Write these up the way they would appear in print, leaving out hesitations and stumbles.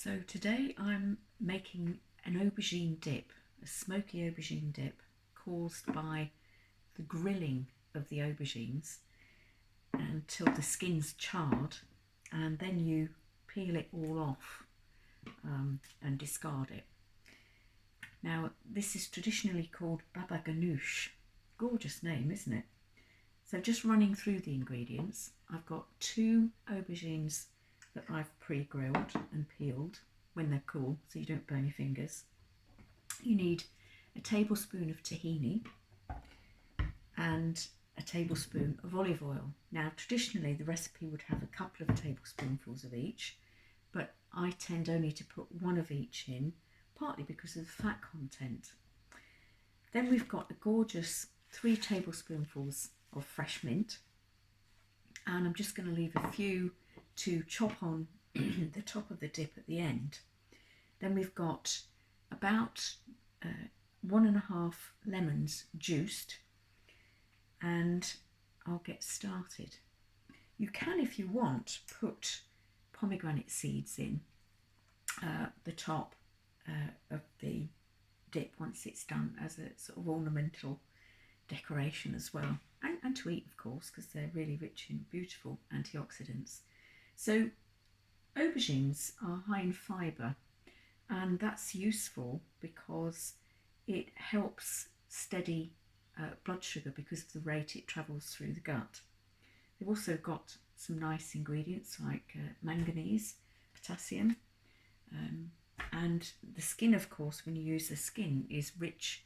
So today I'm making an aubergine dip, a smoky aubergine dip caused by the grilling of the aubergines until the skin's charred, and then you peel it all off and discard it. Now this is traditionally called baba ganoush. Gorgeous name, isn't it? So just running through the ingredients, I've got 2 aubergines that I've pre-grilled and peeled when they're cool so you don't burn your fingers. You need a tablespoon of tahini and a tablespoon of olive oil. Now traditionally the recipe would have a couple of tablespoonfuls of each, but I tend only to put 1 of each in, partly because of the fat content. Then we've got a gorgeous 3 tablespoonfuls of fresh mint, and I'm just going to leave a few to chop on the top of the dip at the end. Then we've got about 1.5 lemons juiced, and I'll get started. You can, if you want, put pomegranate seeds in the top of the dip once it's done, as a sort of ornamental decoration as well, and to eat, of course, because they're really rich in beautiful antioxidants. So aubergines are high in fibre, and that's useful because it helps steady blood sugar because of the rate it travels through the gut. They've also got some nice ingredients like manganese, potassium, and the skin, of course, when you use the skin, is rich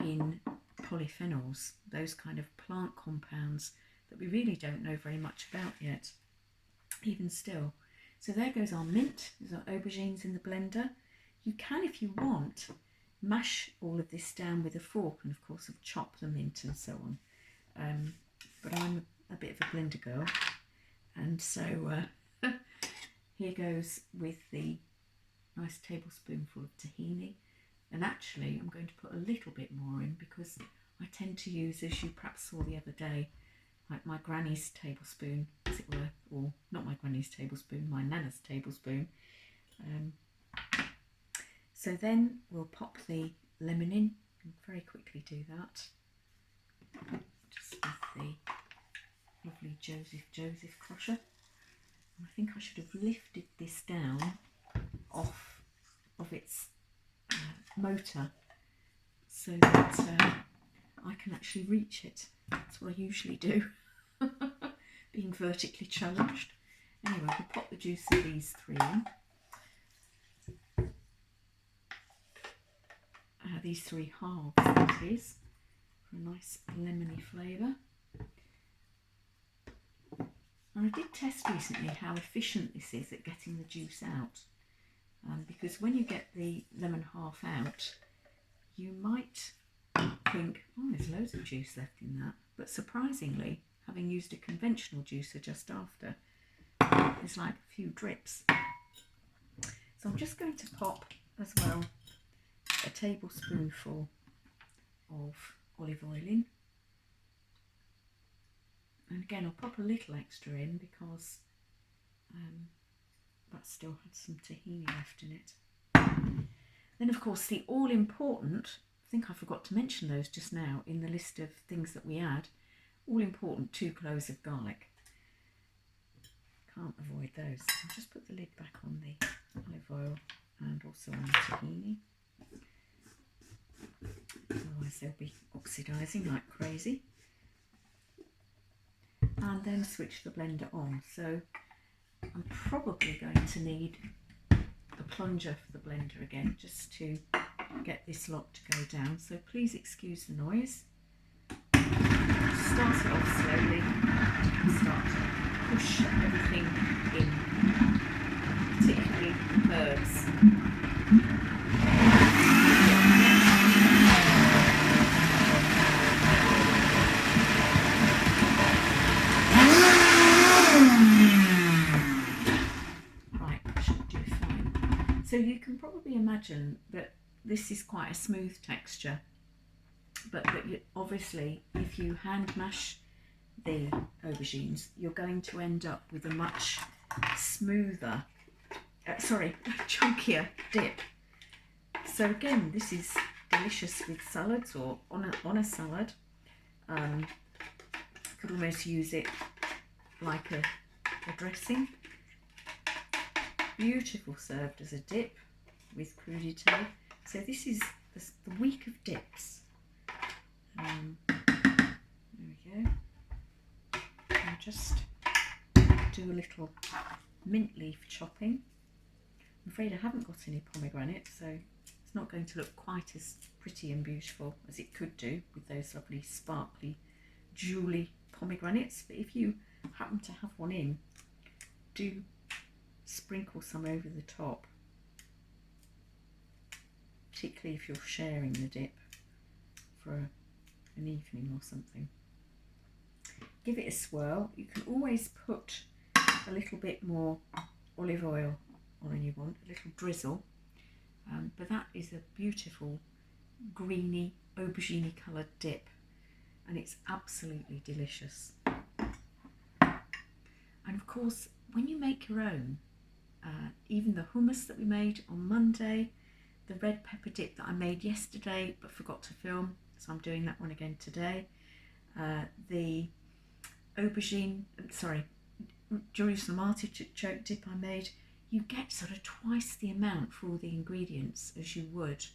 in polyphenols, those kind of plant compounds that we really don't know very much about yet, even still. So there goes our mint. There's our aubergines in the blender. You can, if you want, mash all of this down with a fork and of course have chopped the mint and so on. But I'm a bit of a blender girl, and so here goes with the nice tablespoonful of tahini. And actually I'm going to put a little bit more in because I tend to use, as you perhaps saw the other day, like my granny's tablespoon, as it were, or not my granny's tablespoon, my nana's tablespoon. So then we'll pop the lemon in, and very quickly do that, just with the lovely Joseph crusher. And I think I should have lifted this down off of its motor so that I can actually reach it. That's what I usually do, being vertically challenged. Anyway, we'll pop the juice of these 3 in. These 3 halves, that is, for a nice lemony flavour. And I did test recently how efficient this is at getting the juice out, because when you get the lemon half out, you might think, oh, there's loads of juice left in that, but surprisingly, having used a conventional juicer just after, there's like a few drips. So I'm just going to pop as well a tablespoonful of olive oil in, and again I'll pop a little extra in because that still had some tahini left in it. Then of course the all important, I think I forgot to mention those just now in the list of things that we add, all important 2 cloves of garlic. Can't avoid those. I'll just put the lid back on the olive oil and also on the tahini, otherwise they'll be oxidising like crazy. And then switch the blender on. So I'm probably going to need a plunger for the blender again, just to get this lot to go down. So please excuse the noise. Start it off slowly and start to push everything in, particularly herbs. So you can probably imagine that this is quite a smooth texture, but obviously if you hand mash the aubergines, you're going to end up with a much smoother chunkier dip. So again, this is delicious with salads or on a salad. Could almost use it like a dressing. Beautiful served as a dip with crudité. So this is the week of dips. There we go. I'll just do a little mint leaf chopping. I'm afraid I haven't got any pomegranate, so it's not going to look quite as pretty and beautiful as it could do with those lovely sparkly jewelly pomegranates. But if you happen to have one in, do sprinkle some over the top, particularly if you're sharing the dip for an evening or something. Give it a swirl. You can always put a little bit more olive oil on when you want, a little drizzle, but that is a beautiful greeny aubergine coloured dip, and it's absolutely delicious. And of course, when you make your own, even the hummus that we made on Monday, the red pepper dip that I made yesterday but forgot to film, so I'm doing that one again today, the Jerusalem artichoke dip I made, you get sort of twice the amount for all the ingredients as you would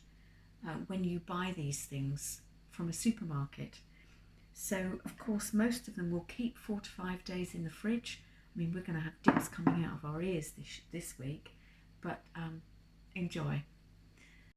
when you buy these things from a supermarket. So of course most of them will keep 4 to 5 days in the fridge. I mean, we're going to have dips coming out of our ears this week, but enjoy.